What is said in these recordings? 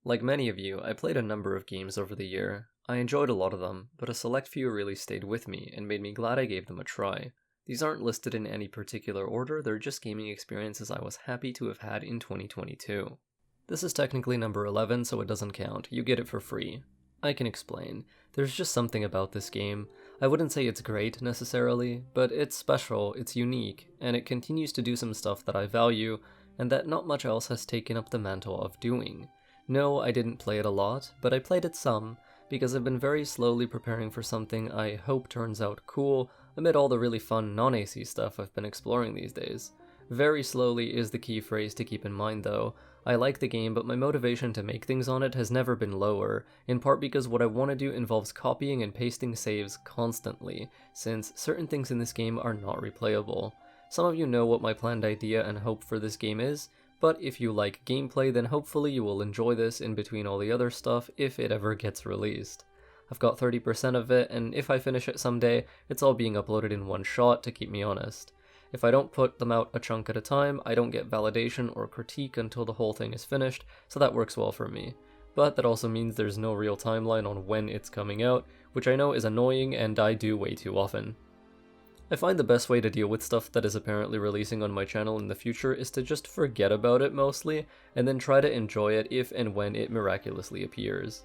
Like many of you, I played a number of games over the year. I enjoyed a lot of them, but a select few really stayed with me and made me glad I gave them a try. These aren't listed in any particular order, they're just gaming experiences I was happy to have had in 2022. This is technically number 11, so it doesn't count. You get it for free. I can explain. There's just something about this game. I wouldn't say it's great necessarily, but it's special, it's unique, and it continues to do some stuff that I value, and that not much else has taken up the mantle of doing. No, I didn't play it a lot, but I played it some, because I've been very slowly preparing for something I hope turns out cool amid all the really fun non-AC stuff I've been exploring these days. Very slowly is the key phrase to keep in mind though. I like the game, but my motivation to make things on it has never been lower, in part because what I want to do involves copying and pasting saves constantly, since certain things in this game are not replayable. Some of you know what my planned idea and hope for this game is, but if you like gameplay, then hopefully you will enjoy this in between all the other stuff if it ever gets released. I've got 30% of it, and if I finish it someday, it's all being uploaded in one shot to keep me honest. If I don't put them out a chunk at a time, I don't get validation or critique until the whole thing is finished, so that works well for me. But that also means there's no real timeline on when it's coming out, which I know is annoying and I do way too often. I find the best way to deal with stuff that is apparently releasing on my channel in the future is to just forget about it mostly, and then try to enjoy it if and when it miraculously appears.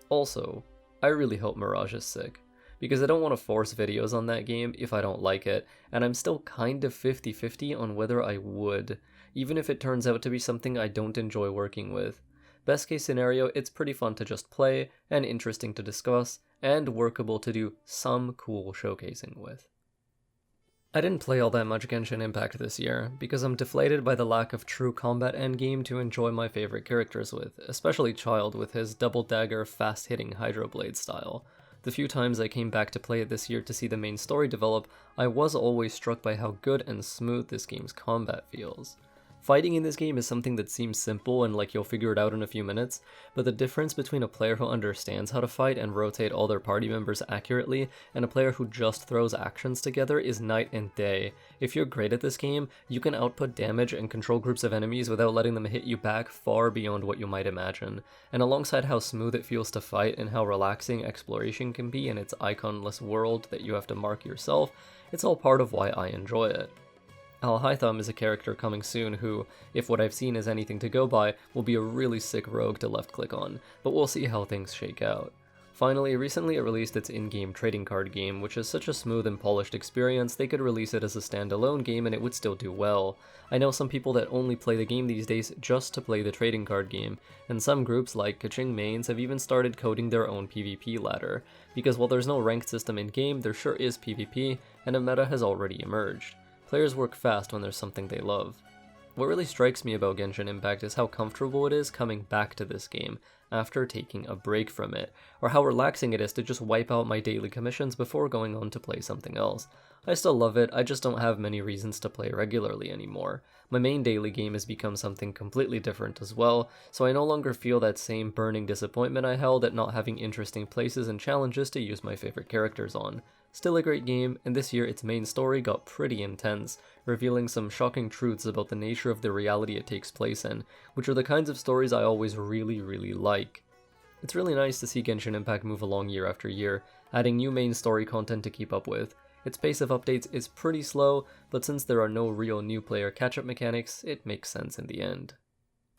Also, I really hope Mirage is sick, because I don't want to force videos on that game if I don't like it, and I'm still kind of 50-50 on whether I would, even if it turns out to be something I don't enjoy working with. Best case scenario, it's pretty fun to just play, and interesting to discuss, and workable to do some cool showcasing with. I didn't play all that much Genshin Impact this year, because I'm deflated by the lack of true combat endgame to enjoy my favorite characters with, especially Child with his double dagger fast-hitting Hydroblade style. The few times I came back to play it this year to see the main story develop, I was always struck by how good and smooth this game's combat feels. Fighting in this game is something that seems simple and like you'll figure it out in a few minutes, but the difference between a player who understands how to fight and rotate all their party members accurately and a player who just throws actions together is night and day. If you're great at this game, you can output damage and control groups of enemies without letting them hit you back far beyond what you might imagine. And alongside how smooth it feels to fight and how relaxing exploration can be in its iconless world that you have to mark yourself, it's all part of why I enjoy it. Alhaitham is a character coming soon who, if what I've seen is anything to go by, will be a really sick rogue to left-click on, but we'll see how things shake out. Finally, recently it released its in-game trading card game, which is such a smooth and polished experience they could release it as a standalone game and it would still do well. I know some people that only play the game these days just to play the trading card game, and some groups like Kaching Mains have even started coding their own PvP ladder, because while there's no ranked system in-game, there sure is PvP, and a meta has already emerged. Players work fast when there's something they love. What really strikes me about Genshin Impact is how comfortable it is coming back to this game after taking a break from it, or how relaxing it is to just wipe out my daily commissions before going on to play something else. I still love it, I just don't have many reasons to play regularly anymore. My main daily game has become something completely different as well, so I no longer feel that same burning disappointment I held at not having interesting places and challenges to use my favorite characters on. Still a great game, and this year its main story got pretty intense, revealing some shocking truths about the nature of the reality it takes place in, which are the kinds of stories I always really like. It's really nice to see Genshin Impact move along year after year, adding new main story content to keep up with. Its pace of updates is pretty slow, but since there are no real new player catch-up mechanics, it makes sense in the end.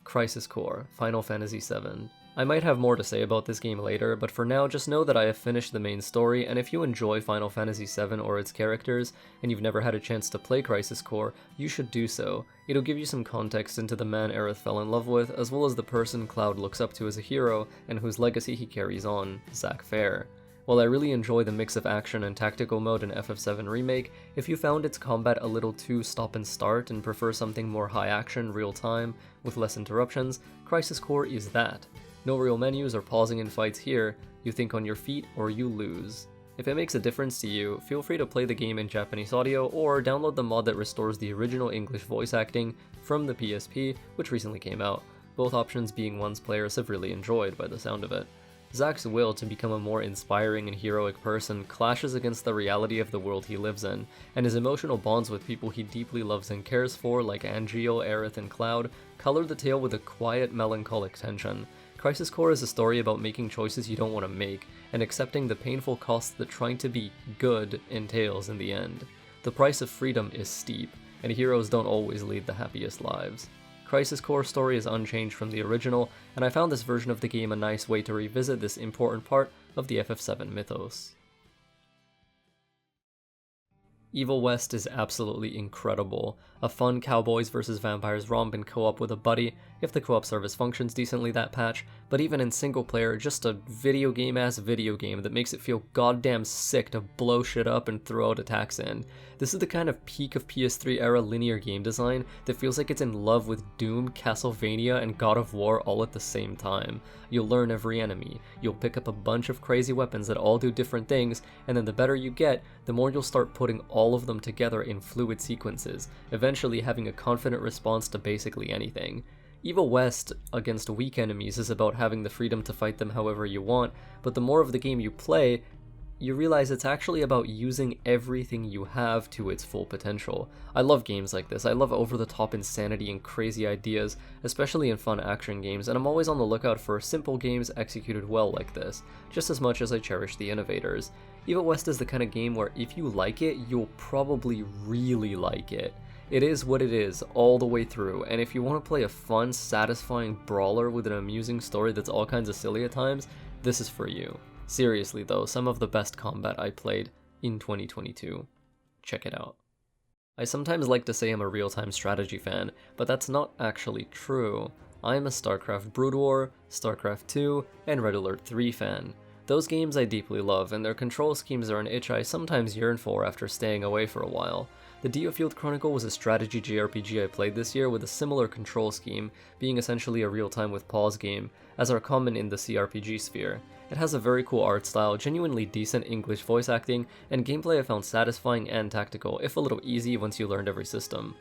Crisis Core, Final Fantasy VII. I might have more to say about this game later, but for now just know that I have finished the main story, and if you enjoy Final Fantasy VII or its characters, and you've never had a chance to play Crisis Core, you should do so. It'll give you some context into the man Aerith fell in love with, as well as the person Cloud looks up to as a hero, and whose legacy he carries on, Zack Fair. While I really enjoy the mix of action and tactical mode in FF7 Remake, if you found its combat a little too stop and start and prefer something more high action, real time, with less interruptions, Crisis Core is that. No real menus or pausing in fights here, you think on your feet or you lose. If it makes a difference to you, feel free to play the game in Japanese audio or download the mod that restores the original English voice acting from the PSP, which recently came out, both options being ones players have really enjoyed by the sound of it. Zack's will to become a more inspiring and heroic person clashes against the reality of the world he lives in, and his emotional bonds with people he deeply loves and cares for, like Angeal, Aerith, and Cloud, color the tale with a quiet, melancholic tension. Crisis Core is a story about making choices you don't want to make, and accepting the painful costs that trying to be good entails in the end. The price of freedom is steep, and heroes don't always lead the happiest lives. Crisis Core story is unchanged from the original, and I found this version of the game a nice way to revisit this important part of the FF7 mythos. Evil West is absolutely incredible. A fun cowboys vs vampires romp in co-op with a buddy, if the co-op service functions decently that patch, but even in single player, just a video game-ass video game that makes it feel goddamn sick to blow shit up and throw out attacks in. This is the kind of peak of PS3 era linear game design that feels like it's in love with Doom, Castlevania, and God of War all at the same time. You'll learn every enemy, you'll pick up a bunch of crazy weapons that all do different things, and then the better you get, the more you'll start putting all of them together in fluid sequences, eventually having a confident response to basically anything. Evil West against weak enemies is about having the freedom to fight them however you want, but the more of the game you play, you realize it's actually about using everything you have to its full potential. I love games like this. I love over-the-top insanity and crazy ideas, especially in fun action games, and I'm always on the lookout for simple games executed well like this, just as much as I cherish the innovators. Evil West is the kind of game where if you like it, you'll probably really like it. It is what it is, all the way through, and if you want to play a fun, satisfying brawler with an amusing story that's all kinds of silly at times, this is for you. Seriously though, some of the best combat I played in 2022. Check it out. I sometimes like to say I'm a real-time strategy fan, but that's not actually true. I am a StarCraft Brood War, StarCraft 2, and Red Alert 3 fan. Those games I deeply love, and their control schemes are an itch I sometimes yearn for after staying away for a while. The DioField Chronicle was a strategy JRPG I played this year with a similar control scheme, being essentially a real-time with pause game, as are common in the CRPG sphere. It has a very cool art style, genuinely decent English voice acting, and gameplay I found satisfying and tactical, if a little easy once you learned every system.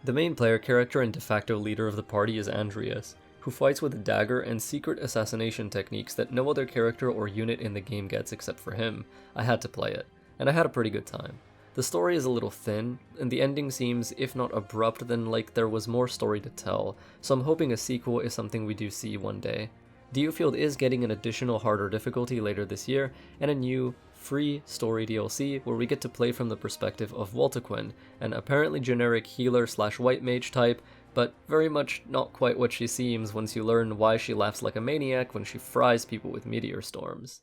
The main player character and de facto leader of the party is Andreas, who fights with a dagger and secret assassination techniques that no other character or unit in the game gets except for him. I had to play it, and I had a pretty good time. The story is a little thin, and the ending seems, if not abrupt, then like there was more story to tell, so I'm hoping a sequel is something we do see one day. DioField is getting an additional harder difficulty later this year, and a new, free story DLC where we get to play from the perspective of Waltequin, an apparently generic healer/white mage type, but very much not quite what she seems once you learn why she laughs like a maniac when she fries people with meteor storms.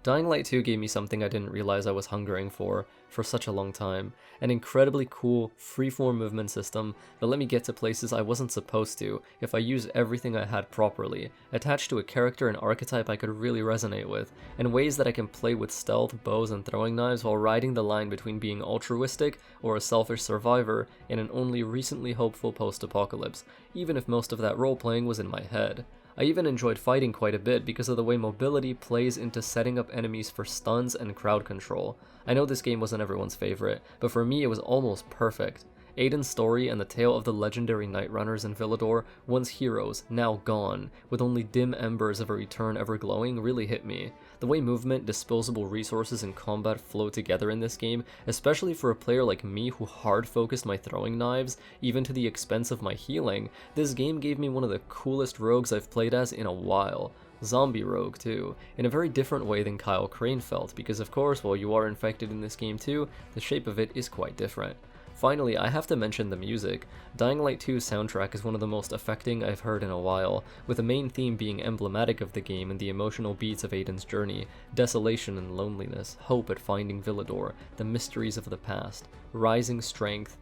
Dying Light 2 gave me something I didn't realize I was hungering for such a long time, an incredibly cool, freeform movement system that let me get to places I wasn't supposed to if I used everything I had properly, attached to a character and archetype I could really resonate with, and ways that I can play with stealth, bows, and throwing knives while riding the line between being altruistic or a selfish survivor in an only recently hopeful post-apocalypse, even if most of that role-playing was in my head. I even enjoyed fighting quite a bit because of the way mobility plays into setting up enemies for stuns and crowd control. I know this game wasn't everyone's favorite, but for me it was almost perfect. Aiden's story and the tale of the legendary Night Runners in Villador, once heroes, now gone, with only dim embers of a return ever glowing, really hit me. The way movement, disposable resources, and combat flow together in this game, especially for a player like me who hard-focused my throwing knives, even to the expense of my healing, this game gave me one of the coolest rogues I've played as in a while. Zombie rogue too, in a very different way than Kyle Crane felt, because of course while you are infected in this game too, the shape of it is quite different. Finally, I have to mention the music. Dying Light 2's soundtrack is one of the most affecting I've heard in a while, with the main theme being emblematic of the game and the emotional beats of Aiden's journey, desolation and loneliness, hope at finding Villador, the mysteries of the past, rising strength.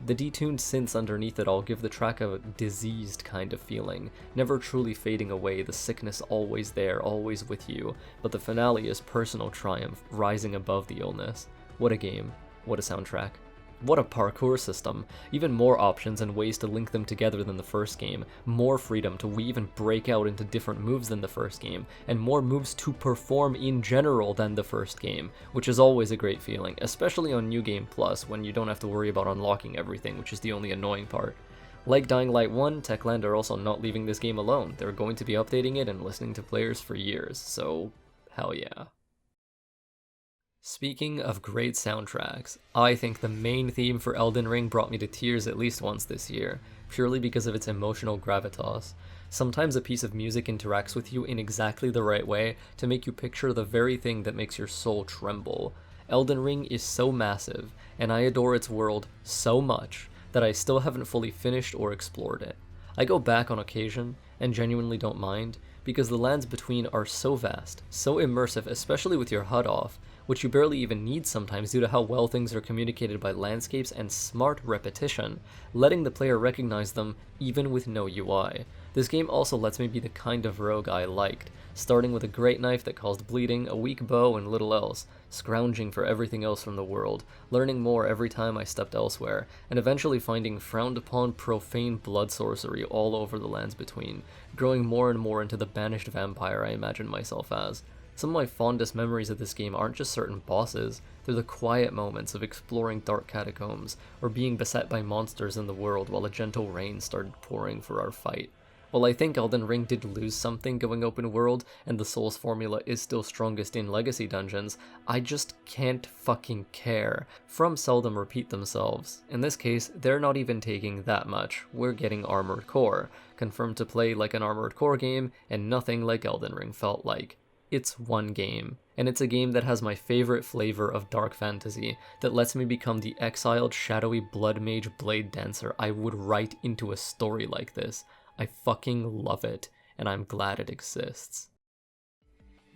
The detuned synths underneath it all give the track a diseased kind of feeling, never truly fading away, the sickness always there, always with you, but the finale is personal triumph, rising above the illness. What a game. What a soundtrack. What a parkour system, even more options and ways to link them together than the first game, more freedom to weave and break out into different moves than the first game, and more moves to perform in general than the first game, which is always a great feeling, especially on New Game Plus when you don't have to worry about unlocking everything, which is the only annoying part. Like Dying Light 1, Techland are also not leaving this game alone. They're going to be updating it and listening to players for years, so hell yeah. Speaking of great soundtracks, I think the main theme for Elden Ring brought me to tears at least once this year, purely because of its emotional gravitas. Sometimes a piece of music interacts with you in exactly the right way to make you picture the very thing that makes your soul tremble. Elden Ring is so massive, and I adore its world so much that I still haven't fully finished or explored it. I go back on occasion, and genuinely don't mind, because the lands between are so vast, so immersive, especially with your HUD off, which you barely even need sometimes due to how well things are communicated by landscapes and smart repetition, letting the player recognize them even with no UI. This game also lets me be the kind of rogue I liked, starting with a great knife that caused bleeding, a weak bow, and little else, scrounging for everything else from the world, learning more every time I stepped elsewhere, and eventually finding frowned upon profane blood sorcery all over the lands between, growing more and more into the banished vampire I imagined myself as. Some of my fondest memories of this game aren't just certain bosses, they're the quiet moments of exploring dark catacombs, or being beset by monsters in the world while a gentle rain started pouring for our fight. While I think Elden Ring did lose something going open world, and the Souls formula is still strongest in legacy dungeons, I just can't fucking care. From seldom repeat themselves. In this case, they're not even taking that much, we're getting Armored Core, confirmed to play like an Armored Core game, and nothing like Elden Ring felt like. It's one game, and it's a game that has my favorite flavor of dark fantasy, that lets me become the exiled, shadowy blood mage blade dancer I would write into a story like this. I fucking love it, and I'm glad it exists.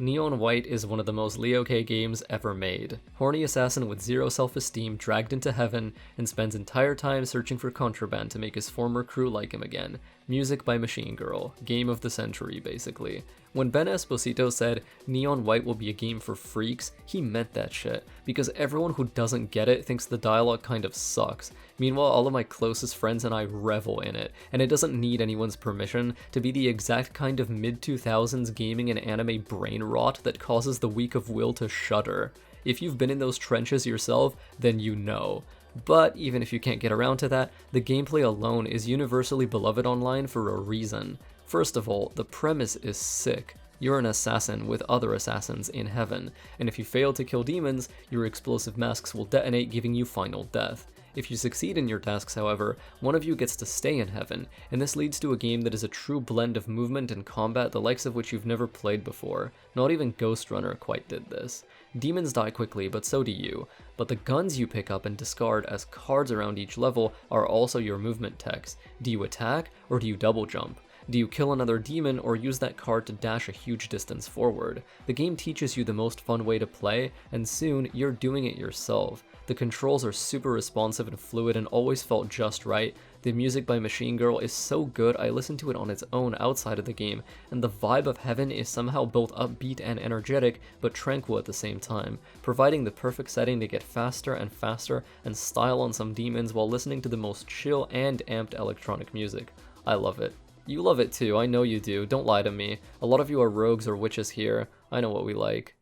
Neon White is one of the most LeoKRogue games ever made. Horny assassin with zero self-esteem dragged into heaven and spends entire time searching for contraband to make his former crew like him again. Music by Machine Girl. Game of the century, basically. When Ben Esposito said Neon White will be a game for freaks, he meant that shit, because everyone who doesn't get it thinks the dialogue kind of sucks. Meanwhile, all of my closest friends and I revel in it, and it doesn't need anyone's permission to be the exact kind of mid-2000s gaming and anime brain rot that causes the weak of will to shudder. If you've been in those trenches yourself, then you know. But even if you can't get around to that, the gameplay alone is universally beloved online for a reason. First of all, the premise is sick. You're an assassin with other assassins in heaven, and if you fail to kill demons, your explosive masks will detonate, giving you final death. If you succeed in your tasks, however, one of you gets to stay in heaven, and this leads to a game that is a true blend of movement and combat the likes of which you've never played before. Not even Ghost Runner quite did this. Demons die quickly, but so do you, but the guns you pick up and discard as cards around each level are also your movement techs. Do you attack, or do you double jump? Do you kill another demon or use that card to dash a huge distance forward? The game teaches you the most fun way to play, and soon you're doing it yourself. The controls are super responsive and fluid and always felt just right. The music by Machine Girl is so good I listen to it on its own outside of the game, and the vibe of heaven is somehow both upbeat and energetic, but tranquil at the same time, providing the perfect setting to get faster and faster and style on some demons while listening to the most chill and amped electronic music. I love it. You love it too, I know you do, don't lie to me. A lot of you are rogues or witches here, I know what we like.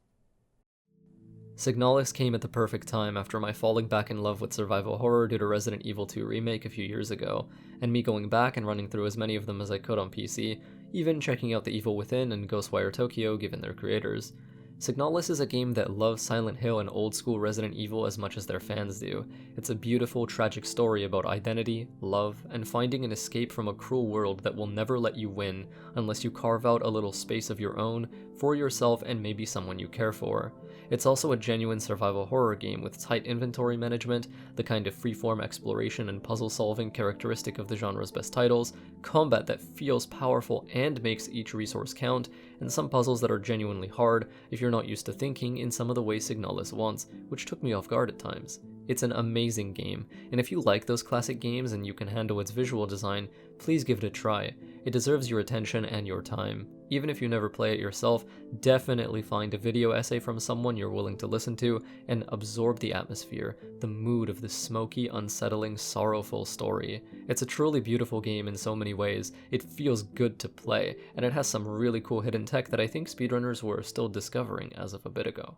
Signalis came at the perfect time after my falling back in love with survival horror due to Resident Evil 2 Remake a few years ago, and me going back and running through as many of them as I could on PC, even checking out The Evil Within and Ghostwire Tokyo given their creators. Signalis is a game that loves Silent Hill and old school Resident Evil as much as their fans do. It's a beautiful, tragic story about identity, love, and finding an escape from a cruel world that will never let you win unless you carve out a little space of your own for yourself and maybe someone you care for. It's also a genuine survival horror game with tight inventory management, the kind of freeform exploration and puzzle solving characteristic of the genre's best titles, combat that feels powerful and makes each resource count, and some puzzles that are genuinely hard if you're not used to thinking in some of the ways Signalis wants, which took me off guard at times. It's an amazing game, and if you like those classic games and you can handle its visual design, please give it a try. It deserves your attention and your time. Even if you never play it yourself, definitely find a video essay from someone you're willing to listen to and absorb the atmosphere, the mood of this smoky, unsettling, sorrowful story. It's a truly beautiful game in so many ways. It feels good to play, and it has some really cool hidden tech that I think speedrunners were still discovering as of a bit ago.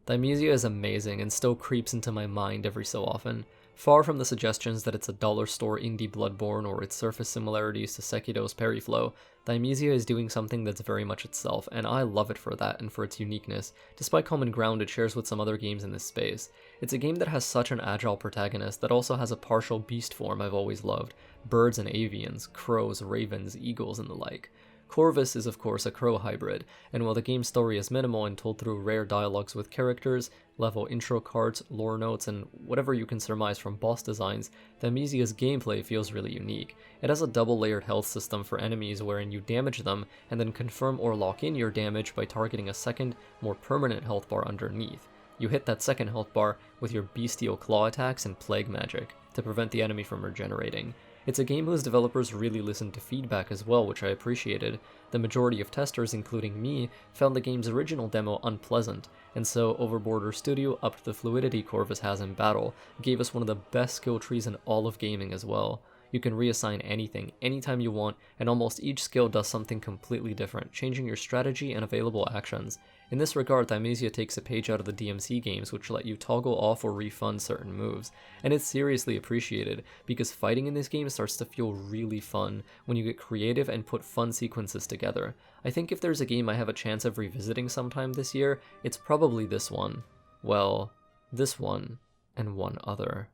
Thymesia is amazing and still creeps into my mind every so often. Far from the suggestions that it's a dollar store indie Bloodborne or its surface similarities to Sekiro's parry flow, Thymesia is doing something that's very much itself, and I love it for that and for its uniqueness, despite common ground it shares with some other games in this space. It's a game that has such an agile protagonist that also has a partial beast form I've always loved, birds and avians, crows, ravens, eagles, and the like. Corvus is of course a crow hybrid, and while the game's story is minimal and told through rare dialogues with characters, level intro cards, lore notes, and whatever you can surmise from boss designs, Thymesia's gameplay feels really unique. It has a double-layered health system for enemies wherein you damage them and then confirm or lock in your damage by targeting a second, more permanent health bar underneath. You hit that second health bar with your bestial claw attacks and plague magic to prevent the enemy from regenerating. It's a game whose developers really listened to feedback as well, which I appreciated. The majority of testers, including me, found the game's original demo unpleasant, and so Overborder Studio upped the fluidity Corvus has in battle, gave us one of the best skill trees in all of gaming as well. You can reassign anything, anytime you want, and almost each skill does something completely different, changing your strategy and available actions. In this regard, Thymesia takes a page out of the DMC games which let you toggle off or refund certain moves, and it's seriously appreciated, because fighting in this game starts to feel really fun when you get creative and put fun sequences together. I think if there's a game I have a chance of revisiting sometime this year, it's probably this one. Well, this one, and one other.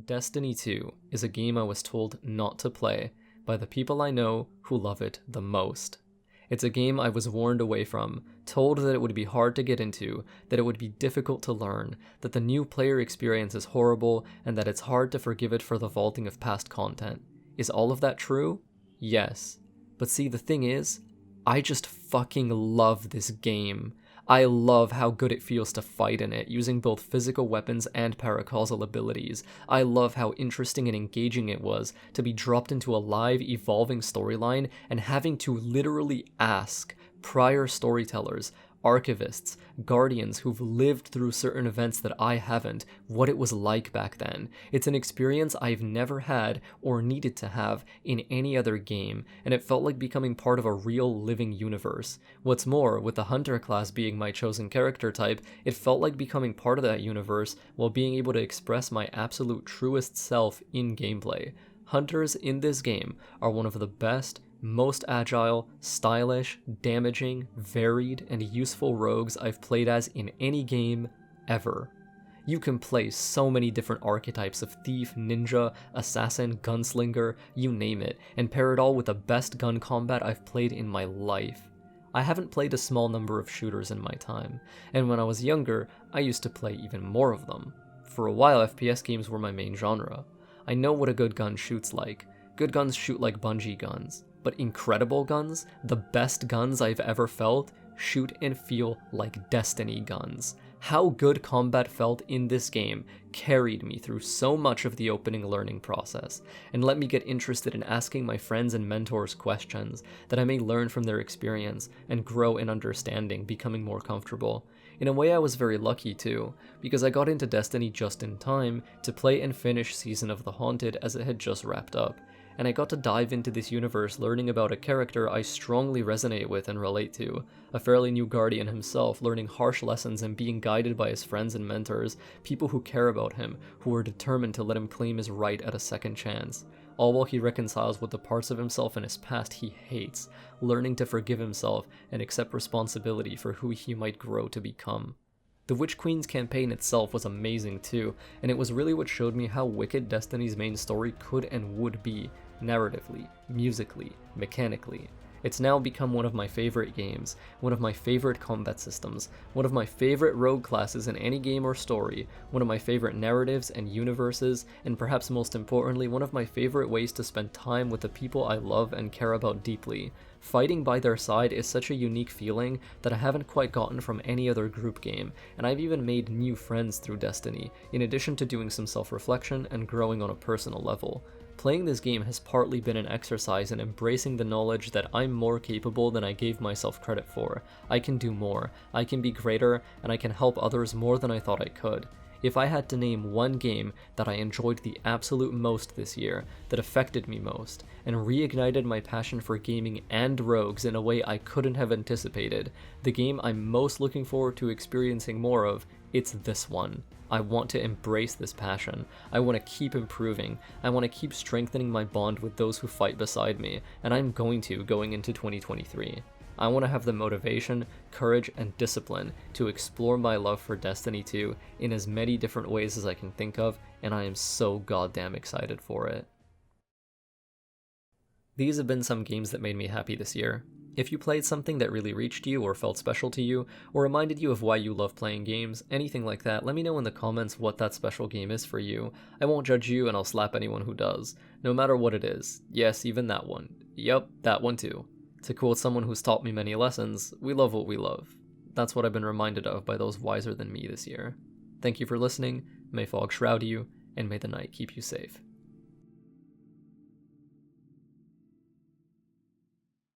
Destiny 2 is a game I was told not to play by the people I know who love it the most. It's a game I was warned away from, told that it would be hard to get into, that it would be difficult to learn, that the new player experience is horrible, and that it's hard to forgive it for the vaulting of past content. Is all of that true? Yes. But see, the thing is, I just fucking love this game. I love how good it feels to fight in it, using both physical weapons and paracausal abilities. I love how interesting and engaging it was to be dropped into a live, evolving storyline and having to literally ask prior storytellers, archivists, guardians who've lived through certain events that I haven't, what it was like back then. It's an experience I've never had or needed to have in any other game, and it felt like becoming part of a real living universe. What's more, with the Hunter class being my chosen character type, it felt like becoming part of that universe while being able to express my absolute truest self in gameplay. Hunters in this game are one of the best, most agile, stylish, damaging, varied, and useful rogues I've played as in any game ever. You can play so many different archetypes of thief, ninja, assassin, gunslinger, you name it, and pair it all with the best gun combat I've played in my life. I haven't played a small number of shooters in my time, and when I was younger, I used to play even more of them. For a while, FPS games were my main genre. I know what a good gun shoots like. Good guns shoot like Bungie guns. But incredible guns, the best guns I've ever felt, shoot and feel like Destiny guns. How good combat felt in this game carried me through so much of the opening learning process, and let me get interested in asking my friends and mentors questions that I may learn from their experience and grow in understanding, becoming more comfortable. In a way I was very lucky too, because I got into Destiny just in time to play and finish Season of the Haunted as it had just wrapped up. And I got to dive into this universe learning about a character I strongly resonate with and relate to, a fairly new guardian himself learning harsh lessons and being guided by his friends and mentors, people who care about him, who are determined to let him claim his right at a second chance, all while he reconciles with the parts of himself in his past he hates, learning to forgive himself and accept responsibility for who he might grow to become. The Witch Queen's campaign itself was amazing too, and it was really what showed me how wicked Destiny's main story could and would be, narratively, musically, mechanically. It's now become one of my favorite games, one of my favorite combat systems, one of my favorite rogue classes in any game or story, one of my favorite narratives and universes, and perhaps most importantly, one of my favorite ways to spend time with the people I love and care about deeply. Fighting by their side is such a unique feeling that I haven't quite gotten from any other group game, and I've even made new friends through Destiny, in addition to doing some self-reflection and growing on a personal level. Playing this game has partly been an exercise in embracing the knowledge that I'm more capable than I gave myself credit for. I can do more, I can be greater, and I can help others more than I thought I could. If I had to name one game that I enjoyed the absolute most this year, that affected me most, and reignited my passion for gaming and rogues in a way I couldn't have anticipated, the game I'm most looking forward to experiencing more of, it's this one. I want to embrace this passion. I want to keep improving. I want to keep strengthening my bond with those who fight beside me, and I'm going into 2023. I want to have the motivation, courage, and discipline to explore my love for Destiny 2 in as many different ways as I can think of, and I am so goddamn excited for it. These have been some games that made me happy this year. If you played something that really reached you or felt special to you, or reminded you of why you love playing games, anything like that, let me know in the comments what that special game is for you. I won't judge you, and I'll slap anyone who does, no matter what it is. Yes, even that one. Yup, that one too. To quote someone who's taught me many lessons, we love what we love. That's what I've been reminded of by those wiser than me this year. Thank you for listening, may fog shroud you, and may the night keep you safe.